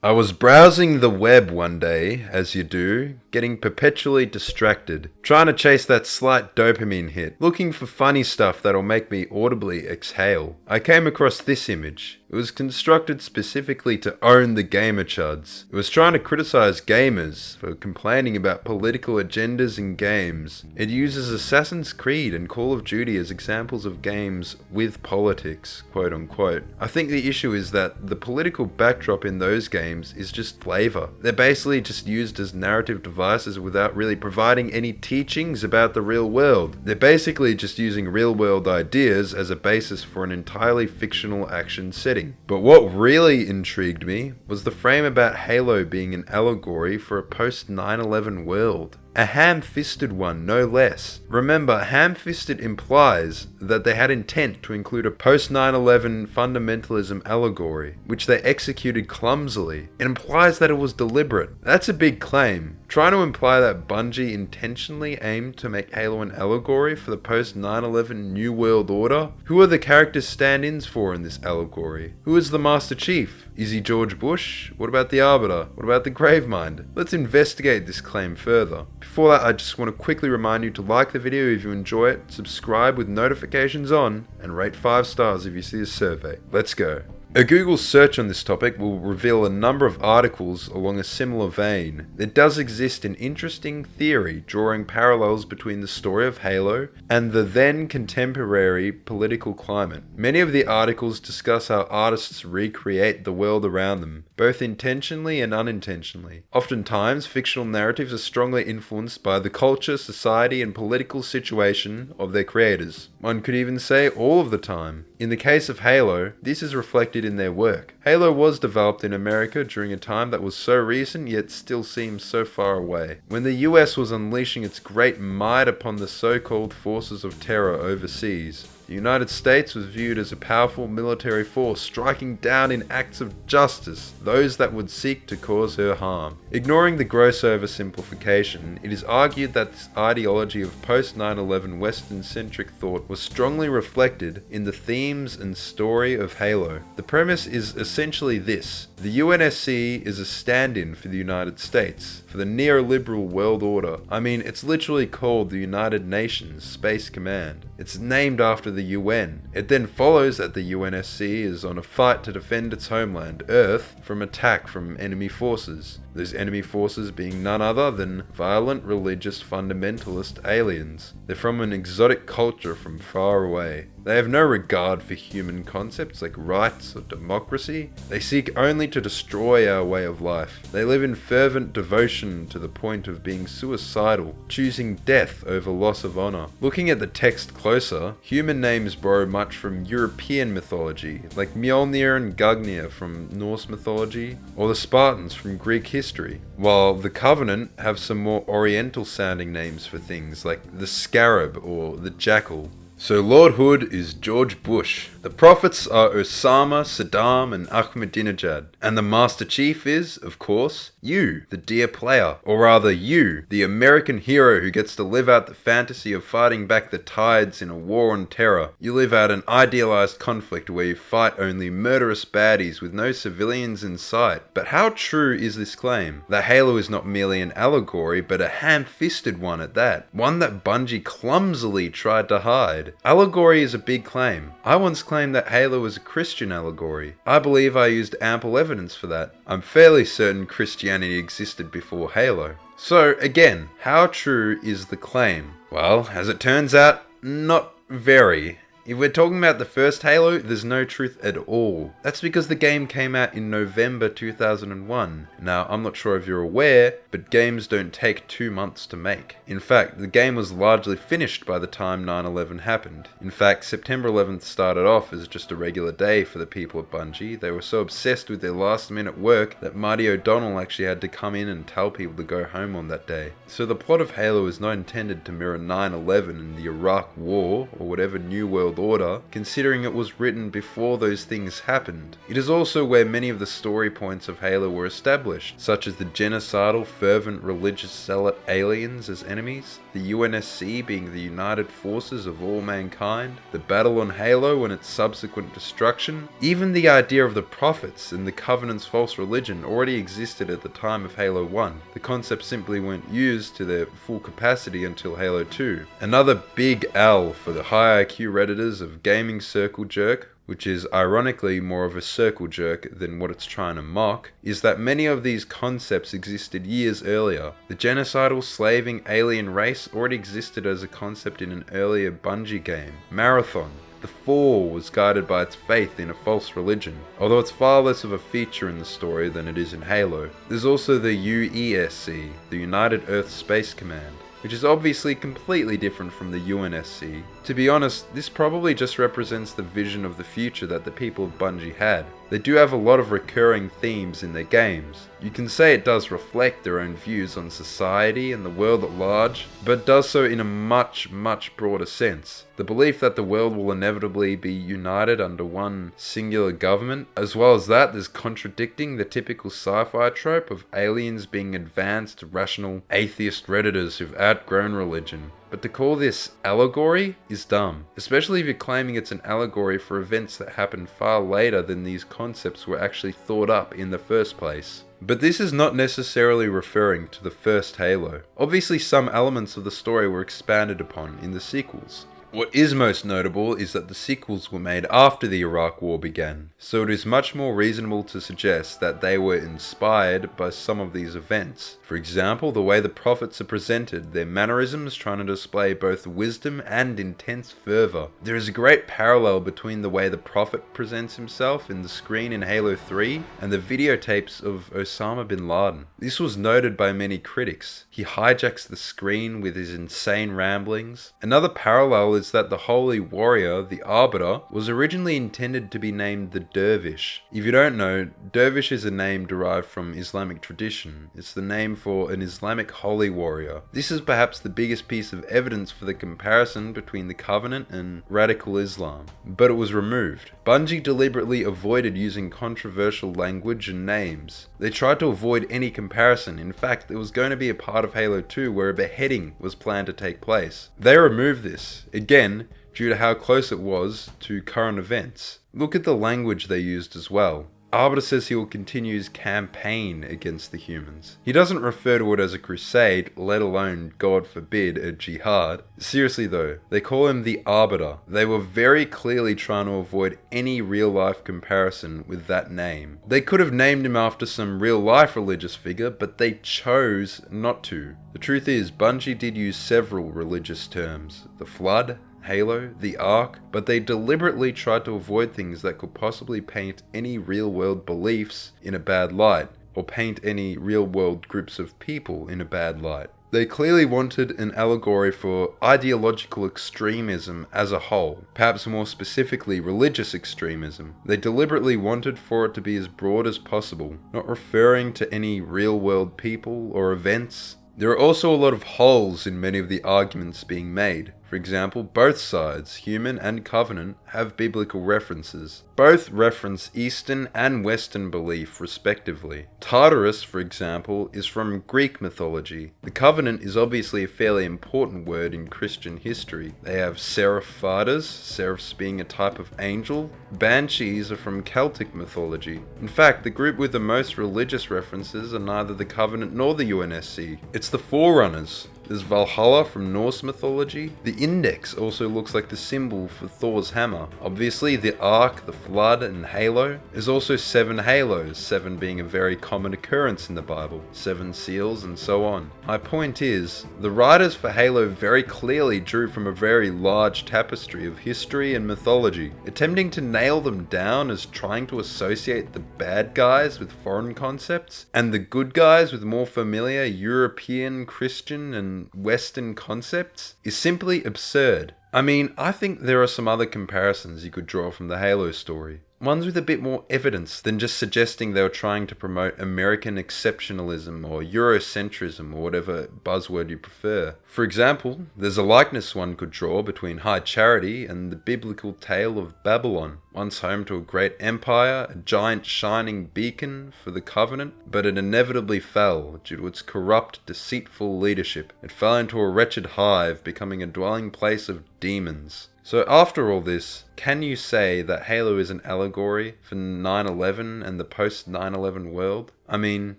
I was browsing the web one day, as you do, getting perpetually distracted, trying to chase that slight dopamine hit, looking for funny stuff that'll make me audibly exhale. I came across this image. It was constructed specifically to own the gamer chuds. It was trying to criticize gamers for complaining about political agendas in games. It uses Assassin's Creed and Call of Duty as examples of games with politics, quote unquote. I think the issue is that the political backdrop in those games is just flavor. They're basically just used as narrative devices without really providing any teachings about the real world. They're basically just using real world ideas as a basis for an entirely fictional action setting. But what really intrigued me was the frame about Halo being an allegory for a post 9/11 world. A ham-fisted one, no less. Remember, ham-fisted implies that they had intent to include a post-9/11 fundamentalism allegory, which they executed clumsily. It implies that it was deliberate. That's a big claim. Trying to imply that Bungie intentionally aimed to make Halo an allegory for the post-9/11 New World Order? Who are the characters stand-ins for in this allegory? Who is the Master Chief? Is he George Bush? What about the Arbiter? What about the Gravemind? Let's investigate this claim further. Before that, I just want to quickly remind you to like the video if you enjoy it, subscribe with notifications on, and rate 5 stars if you see a survey. Let's go. A Google search on this topic will reveal a number of articles along a similar vein. There does exist an interesting theory drawing parallels between the story of Halo and the then contemporary political climate. Many of the articles discuss how artists recreate the world around them, both intentionally and unintentionally. Oftentimes, fictional narratives are strongly influenced by the culture, society, and political situation of their creators. One could even say all of the time. In the case of Halo, this is reflected in their work. Halo was developed in America during a time that was so recent yet still seems so far away, when the US was unleashing its great might upon the so-called forces of terror overseas. The United States was viewed as a powerful military force striking down in acts of justice those that would seek to cause her harm. Ignoring the gross oversimplification, it is argued that this ideology of post-9/11 Western-centric thought was strongly reflected in the themes and story of Halo. The premise is essentially this: the UNSC is a stand-in for the United States, for the neoliberal world order. I mean, it's literally called the United Nations Space Command. It's named after the UN. It then follows that the UNSC is on a fight to defend its homeland, Earth, from attack from enemy forces. Those enemy forces being none other than violent religious fundamentalist aliens. They're from an exotic culture from far away. They have no regard for human concepts like rights or democracy. They seek only to destroy our way of life. They live in fervent devotion to the point of being suicidal, choosing death over loss of honor. Looking at the text closer, human names borrow much from European mythology, like Mjolnir and Gungnir from Norse mythology, or the Spartans from Greek history, while the Covenant have some more oriental sounding names for things like the Scarab or the Jackal. So Lord Hood is George Bush. The prophets are Osama, Saddam, and Ahmadinejad. And the Master Chief is, of course, you, the dear player. Or rather, you, the American hero who gets to live out the fantasy of fighting back the tides in a war on terror. You live out an idealized conflict where you fight only murderous baddies with no civilians in sight. But how true is this claim? That Halo is not merely an allegory, but a ham-fisted one at that. One that Bungie clumsily tried to hide. Allegory is a big claim. I once claimed that Halo was a Christian allegory. I believe I used ample evidence for that. I'm fairly certain Christianity existed before Halo. So again, how true is the claim? Well, as it turns out, not very. If we're talking about the first Halo, there's no truth at all. That's because the game came out in November 2001. Now, I'm not sure if you're aware, but games don't take 2 months to make. In fact, the game was largely finished by the time 9/11 happened. In fact, September 11th started off as just a regular day for the people at Bungie. They were so obsessed with their last minute work that Marty O'Donnell actually had to come in and tell people to go home on that day. So the plot of Halo is not intended to mirror 9/11 and the Iraq War, or whatever New World World Order, considering it was written before those things happened. It is also where many of the story points of Halo were established, such as the genocidal, fervent religious zealot aliens as enemies, the UNSC being the united forces of all mankind, the battle on Halo and its subsequent destruction. Even the idea of the prophets and the Covenant's false religion already existed at the time of Halo 1. The concepts simply weren't used to their full capacity until Halo 2. Another big L for the high IQ redditors of gaming circle jerk, which is ironically more of a circle jerk than what it's trying to mock, is that many of these concepts existed years earlier. The genocidal slaving alien race already existed as a concept in an earlier Bungie game, Marathon. The Fall was guided by its faith in a false religion, although it's far less of a feature in the story than it is in Halo. There's also the UESC, the United Earth Space Command, which is obviously completely different from the UNSC. To be honest, this probably just represents the vision of the future that the people of Bungie had. They do have a lot of recurring themes in their games. You can say it does reflect their own views on society and the world at large, but does so in a much broader sense. The belief that the world will inevitably be united under one singular government, as well as that there's contradicting the typical sci-fi trope of aliens being advanced, rational, atheist redditors who've outgrown religion. But to call this allegory is dumb, especially if you're claiming it's an allegory for events that happened far later than these concepts were actually thought up in the first place. But this is not necessarily referring to the first Halo. Obviously some elements of the story were expanded upon in the sequels. What is most notable is that the sequels were made after the Iraq War began, so it is much more reasonable to suggest that they were inspired by some of these events. For example, the way the prophets are presented, their mannerisms trying to display both wisdom and intense fervor. There is a great parallel between the way the prophet presents himself in the screen in Halo 3 and the videotapes of Osama bin Laden. This was noted by many critics. He hijacks the screen with his insane ramblings. Another parallel is that the holy warrior, the Arbiter, was originally intended to be named the Dervish. If you don't know, Dervish is a name derived from Islamic tradition. It's the name for an Islamic holy warrior. This is perhaps the biggest piece of evidence for the comparison between the Covenant and radical Islam, but it was removed. Bungie deliberately avoided using controversial language and names. They tried to avoid any comparison. In fact, there was going to be a part of Halo 2 where a beheading was planned to take place. They removed this, again, due to how close it was to current events. Look at the language they used as well. Arbiter says he will continue his campaign against the humans. He doesn't refer to it as a crusade, let alone, God forbid, a jihad. Seriously though, they call him the Arbiter. They were very clearly trying to avoid any real-life comparison with that name. They could have named him after some real-life religious figure, but they chose not to. The truth is, Bungie did use several religious terms. The Flood, Halo, the Ark, but they deliberately tried to avoid things that could possibly paint any real-world beliefs in a bad light, or paint any real-world groups of people in a bad light. They clearly wanted an allegory for ideological extremism as a whole, perhaps more specifically religious extremism. They deliberately wanted for it to be as broad as possible, not referring to any real-world people or events. There are also a lot of holes in many of the arguments being made. For example, both sides, human and Covenant, have biblical references. Both reference Eastern and Western belief, respectively. Tartarus, for example, is from Greek mythology. The Covenant is obviously a fairly important word in Christian history. They have seraph-fathers, seraphs being a type of angel. Banshees are from Celtic mythology. In fact, the group with the most religious references are neither the Covenant nor the UNSC. It's the Forerunners. There's Valhalla from Norse mythology. The Index also looks like the symbol for Thor's hammer. Obviously, the Ark, the Flood, and Halo. There's also 7 halos, 7 being a very common occurrence in the Bible, 7 seals, and so on. My point is, the writers for Halo very clearly drew from a very large tapestry of history and mythology, attempting to nail them down as trying to associate the bad guys with foreign concepts, and the good guys with more familiar European, Christian, and Western concepts is simply absurd. I mean, I think there are some other comparisons you could draw from the Halo story. Ones with a bit more evidence than just suggesting they were trying to promote American exceptionalism or Eurocentrism or whatever buzzword you prefer. For example, there's a likeness one could draw between high charity and the biblical tale of Babylon, once home to a great empire, a giant shining beacon for the covenant, but it inevitably fell due to its corrupt, deceitful leadership. It fell into a wretched hive, becoming a dwelling place of demons. So after all this, can you say that Halo is an allegory for 9/11 and the post-9/11 world? I mean,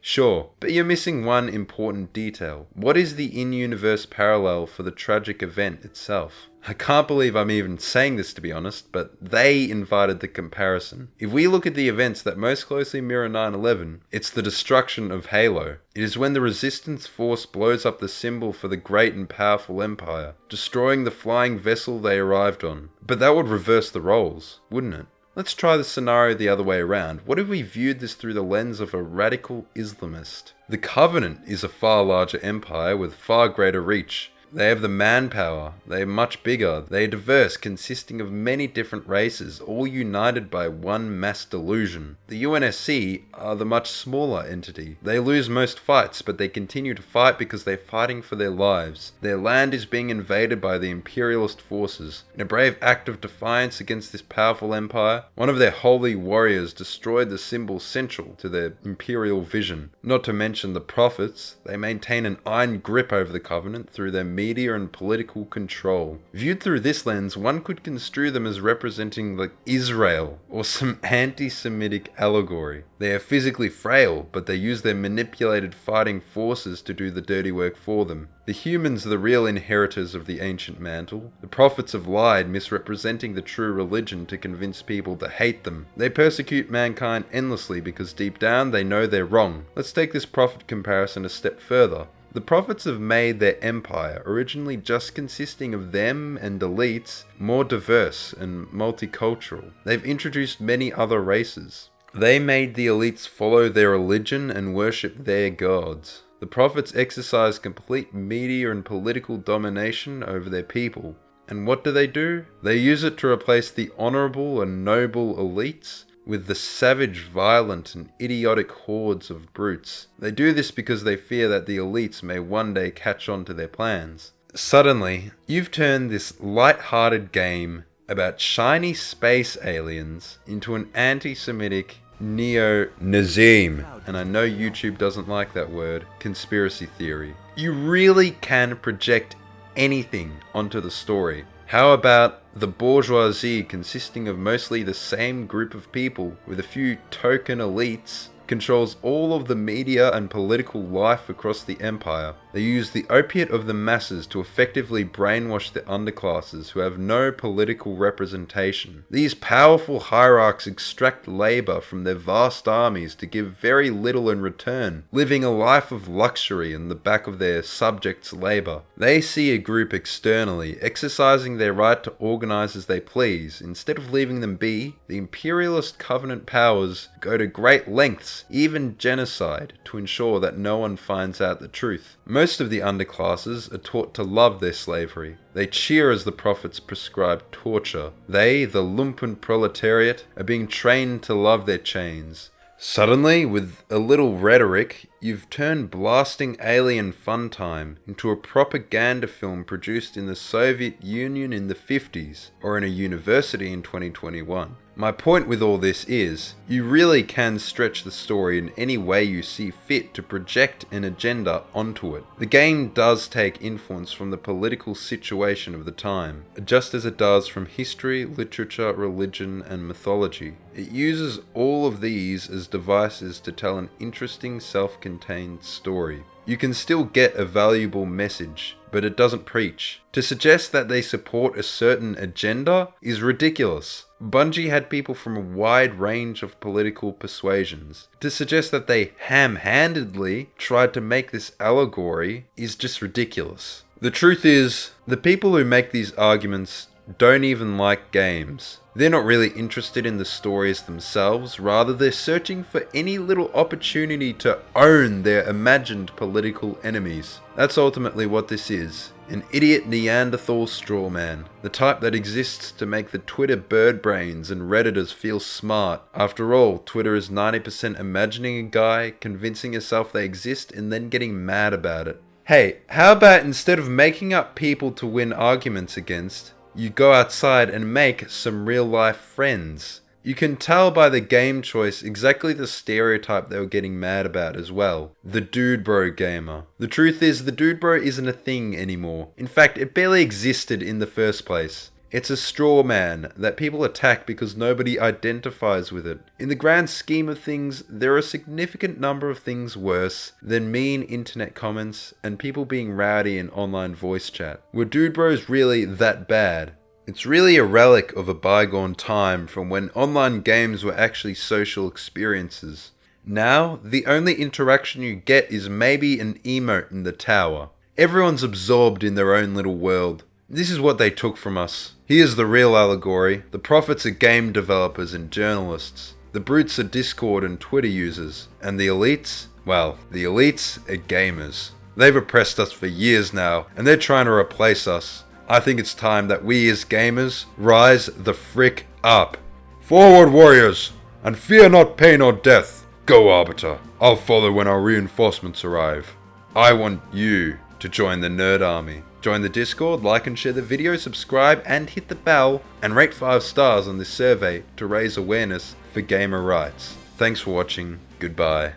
sure, but you're missing one important detail. What is the in-universe parallel for the tragic event itself? I can't believe I'm even saying this, to be honest, but they invited the comparison. If we look at the events that most closely mirror 9/11, it's the destruction of Halo. It is when the resistance force blows up the symbol for the great and powerful empire, destroying the flying vessel they arrived on. But that would reverse the roles, wouldn't it? Let's try the scenario the other way around. What if we viewed this through the lens of a radical Islamist? The Covenant is a far larger empire with far greater reach. They have the manpower, they are much bigger, they are diverse, consisting of many different races, all united by one mass delusion. The UNSC are the much smaller entity. They lose most fights, but they continue to fight because they're fighting for their lives. Their land is being invaded by the imperialist forces. In a brave act of defiance against this powerful empire, one of their holy warriors destroyed the symbol central to their imperial vision. Not to mention the prophets, they maintain an iron grip over the Covenant through their media and political control. Viewed through this lens, one could construe them as representing like Israel or some anti-Semitic allegory. They are physically frail, but they use their manipulated fighting forces to do the dirty work for them. The humans are the real inheritors of the ancient mantle. The prophets have lied, misrepresenting the true religion to convince people to hate them. They persecute mankind endlessly because deep down they know they're wrong. Let's take this prophet comparison a step further. The prophets have made their empire, originally just consisting of them and elites, more diverse and multicultural. They've introduced many other races. They made the elites follow their religion and worship their gods. The prophets exercise complete media and political domination over their people. And what do? They use it to replace the honorable and noble elites with the savage, violent, and idiotic hordes of brutes. They do this because they fear that the elites may one day catch on to their plans. Suddenly, you've turned this light-hearted game about shiny space aliens into an anti-Semitic neo-Nazim, and I know YouTube doesn't like that word, conspiracy theory. You really can project anything onto the story. How about the bourgeoisie, consisting of mostly the same group of people with a few token elites, controls all of the media and political life across the empire. They use the opiate of the masses to effectively brainwash the underclasses who have no political representation. These powerful hierarchs extract labor from their vast armies to give very little in return, living a life of luxury in the back of their subjects' labor. They see a group externally, exercising their right to organize as they please. Instead of leaving them be, the imperialist covenant powers go to great lengths, even genocide, to ensure that no one finds out the truth. Most of the underclasses are taught to love their slavery. They cheer as the prophets prescribe torture. They, the lumpen proletariat, are being trained to love their chains. Suddenly, with a little rhetoric, you've turned blasting alien fun time into a propaganda film produced in the Soviet Union in the 50s, or in a university in 2021. My point with all this is, you really can stretch the story in any way you see fit to project an agenda onto it. The game does take influence from the political situation of the time, just as it does from history, literature, religion, and mythology. It uses all of these as devices to tell an interesting self-contained story. You can still get a valuable message, but it doesn't preach. To suggest that they support a certain agenda is ridiculous. Bungie had people from a wide range of political persuasions. To suggest that they ham-handedly tried to make this allegory is just ridiculous. The truth is, the people who make these arguments don't even like games. They're not really interested in the stories themselves, rather they're searching for any little opportunity to own their imagined political enemies. That's ultimately what this is. An idiot Neanderthal straw man. The type that exists to make the Twitter bird brains and redditors feel smart. After all, Twitter is 90% imagining a guy, convincing yourself they exist, and then getting mad about it. Hey, how about instead of making up people to win arguments against, you go outside and make some real life friends? You can tell by the game choice exactly the stereotype they were getting mad about as well. The dude bro gamer. The truth is, the dude bro isn't a thing anymore. In fact, it barely existed in the first place. It's a straw man that people attack because nobody identifies with it. In the grand scheme of things, there are a significant number of things worse than mean internet comments and people being rowdy in online voice chat. Were dude bros really that bad? It's really a relic of a bygone time from when online games were actually social experiences. Now, the only interaction you get is maybe an emote in the tower. Everyone's absorbed in their own little world. This is what they took from us. Here's the real allegory. The prophets are game developers and journalists. The brutes are Discord and Twitter users. And the elites? Well, the elites are gamers. They've oppressed us for years now, and they're trying to replace us. I think it's time that we as gamers rise the frick up. Forward, warriors, and fear not pain or death. Go, Arbiter. I'll follow when our reinforcements arrive. I want you to join the nerd army. Join the Discord, like and share the video, subscribe and hit the bell, and rate 5 stars on this survey to raise awareness for gamer rights. Thanks for watching. Goodbye.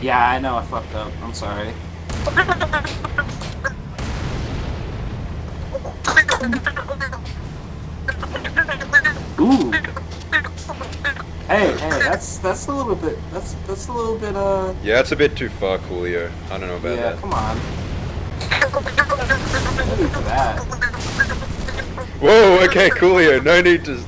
Yeah, I know I fucked up. I'm sorry. Ooh. Hey, that's a little bit. That's a little bit. Yeah, it's a bit too far, Coolio. I don't know about that. Yeah, come on. No need for that. Whoa, okay, Coolio. No need to